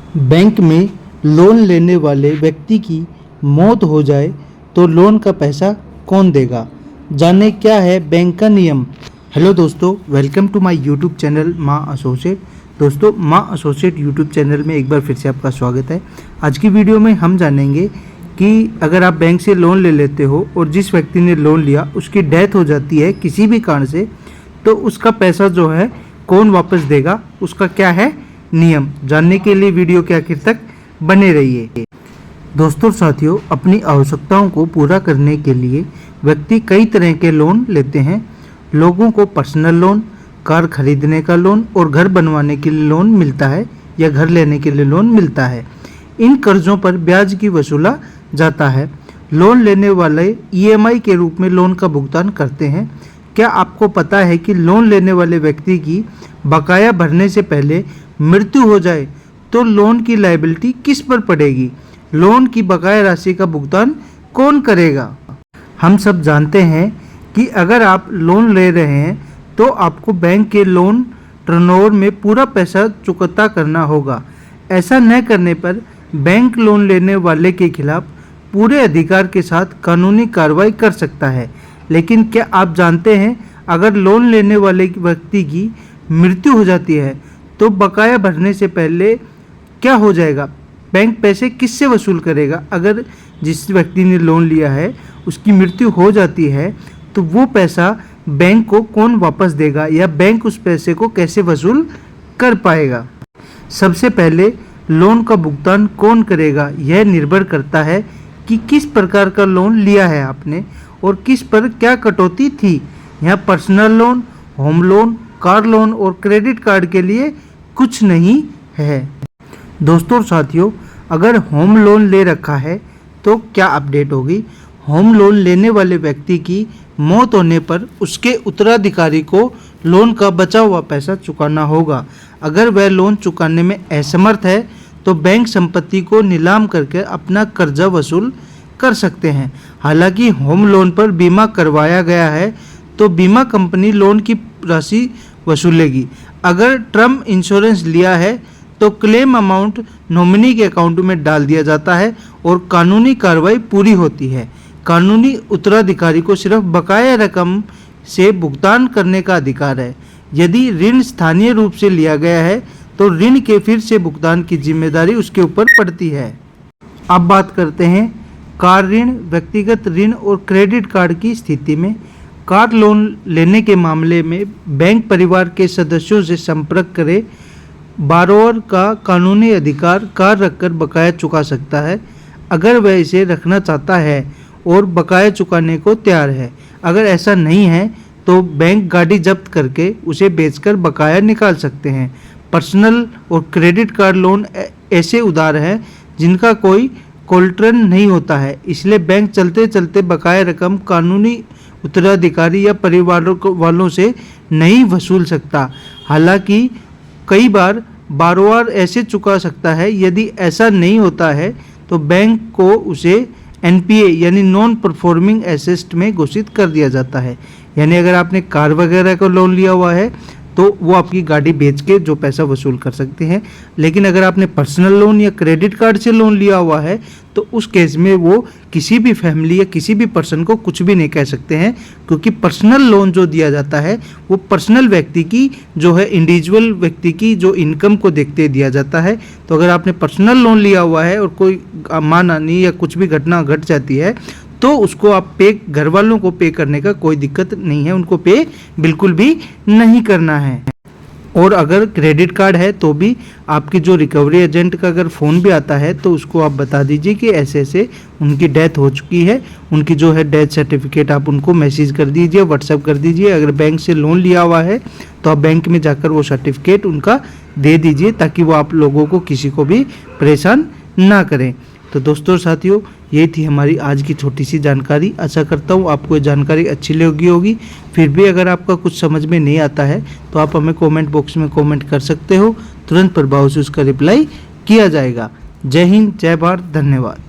Bank में loan लेने वाले व्यक्ति की मौत हो जाए तो लोन का पैसा कौन देगा? जाने क्या है बैंक का नियम। हेलो दोस्तों, welcome to my YouTube channel Maa Associate. दोस्तों, माँ एसोसिएट यूट्यूब चैनल में एक बार फिर से आपका स्वागत है। आज की वीडियो में हम जानेंगे कि अगर आप बैंक से लोन ले लेते हो और जिस व्यक्ति ने लोन लिया उसकी डेथ हो जाती है किसी भी कारण से, तो उसका पैसा जो है कौन वापस देगा, उसका क्या है नियम। जानने के लिए वीडियो के आखिर तक बने रहिए। दोस्तों साथियों, अपनी आवश्यकताओं को पूरा करने के लिए व्यक्ति कई तरह के लोन लेते हैं। लोगों को पर्सनल लोन, कार खरीदने का लोन और घर बनवाने के लिए लोन मिलता है या घर लेने के लिए लोन मिलता है। इन कर्जों पर ब्याज की वसूला जाता है। लोन लेने वाले ईएमआई के रूप में लोन का भुगतान करते हैं। क्या आपको पता है कि लोन लेने वाले व्यक्ति की बकाया भरने से पहले मृत्यु हो जाए तो लोन की लायबिलिटी किस पर पड़ेगी? लोन की बकाया राशि का भुगतान कौन करेगा? हम सब जानते हैं कि अगर आप लोन ले रहे हैं तो आपको बैंक के लोन टर्नओवर में पूरा पैसा चुकता करना होगा। ऐसा न करने पर बैंक लोन लेने वाले के खिलाफ पूरे अधिकार के साथ कानूनी कार्रवाई कर सकता है। लेकिन क्या आप जानते हैं, अगर लोन लेने वाले व्यक्ति की मृत्यु हो जाती है तो बकाया भरने से पहले क्या हो जाएगा? बैंक पैसे किससे वसूल करेगा? अगर जिस व्यक्ति ने लोन लिया है उसकी मृत्यु हो जाती है तो वो पैसा बैंक को कौन वापस देगा या बैंक उस पैसे को कैसे वसूल कर पाएगा? सबसे पहले लोन का भुगतान कौन करेगा, यह निर्भर करता है कि किस प्रकार का लोन लिया है आपने और किस पर क्या कटौती थी। यहाँ personal loan, home loan, car loan और क्रेडिट कार्ड के लिए कुछ नहीं है। दोस्तों साथियों, अगर होम लोन ले रखा है तो क्या अपडेट होगी? होम लोन लेने वाले व्यक्ति की मौत होने पर उसके उत्तराधिकारी को लोन का बचा हुआ पैसा चुकाना होगा। अगर वह लोन चुकाने में असमर्थ है तो बैंक संपत्ति को नीलाम करके अपना कर्जा वसूल कर सकते हैं। हालांकि होम लोन पर बीमा करवाया गया है तो बीमा कंपनी लोन की राशि वसूलेगी। अगर टर्म इंश्योरेंस लिया है तो क्लेम अमाउंट नॉमिनी के अकाउंट में डाल दिया जाता है और कानूनी कार्रवाई पूरी होती है। कानूनी उत्तराधिकारी को सिर्फ बकाया रकम से भुगतान करने का अधिकार है। यदि ऋण स्थानीय रूप से लिया गया है तो ऋण के फिर से भुगतान की जिम्मेदारी उसके ऊपर पड़ती है। अब बात करते हैं कार ऋण, व्यक्तिगत ऋण और क्रेडिट कार्ड की स्थिति में। कार लोन लेने के मामले में बैंक परिवार के सदस्यों से संपर्क करे। बारोअर का कानूनी अधिकार कार रखकर बकाया चुका सकता है अगर वह इसे रखना चाहता है और बकाया चुकाने को तैयार है। अगर ऐसा नहीं है तो बैंक गाड़ी जब्त करके उसे बेचकर बकाया निकाल सकते हैं। पर्सनल और क्रेडिट कार्ड लोन ऐसे उधार हैं जिनका कोई कोलेटरल नहीं होता है, इसलिए बैंक चलते चलते बकाया रकम कानूनी उत्तराधिकारी या परिवार वालों से नहीं वसूल सकता। हालांकि कई बार बारोअर ऐसे चुका सकता है। यदि ऐसा नहीं होता है तो बैंक को उसे एनपीए यानी नॉन परफॉर्मिंग एसेट में घोषित कर दिया जाता है। यानी अगर आपने कार वगैरह का लोन लिया हुआ है तो वो आपकी गाड़ी बेच के जो पैसा वसूल कर सकते हैं। लेकिन अगर आपने पर्सनल लोन या क्रेडिट कार्ड से लोन लिया हुआ है तो उस केस में वो किसी भी फैमिली या किसी भी पर्सन को कुछ भी नहीं कह सकते हैं, क्योंकि पर्सनल लोन जो दिया जाता है वो पर्सनल व्यक्ति की जो है इंडिविजुअल व्यक्ति की जो इनकम को देखते दिया जाता है। तो अगर आपने पर्सनल लोन लिया हुआ है और कोई मानहानि या कुछ भी घटना घट जाती है तो उसको आप घर वालों को पे करने का कोई दिक्कत नहीं है, उनको पे बिल्कुल भी नहीं करना है। और अगर क्रेडिट कार्ड है तो भी आपकी जो रिकवरी एजेंट का अगर फ़ोन भी आता है तो उसको आप बता दीजिए कि ऐसे ऐसे उनकी डेथ हो चुकी है। उनकी जो है डेथ सर्टिफिकेट आप उनको मैसेज कर दीजिए, व्हाट्सएप कर दीजिए। अगर बैंक से लोन लिया हुआ है तो आप बैंक में जाकर वो सर्टिफिकेट उनका दे दीजिए ताकि वो आप लोगों को किसी को भी परेशान ना करें। तो दोस्तों साथियों, ये थी हमारी आज की छोटी सी जानकारी। आशा करता हूँ आपको ये जानकारी अच्छी लगी होगी। फिर भी अगर आपका कुछ समझ में नहीं आता है तो आप हमें कमेंट बॉक्स में कमेंट कर सकते हो। तुरंत प्रभाव से उसका रिप्लाई किया जाएगा। जय हिंद, जय भारत, धन्यवाद।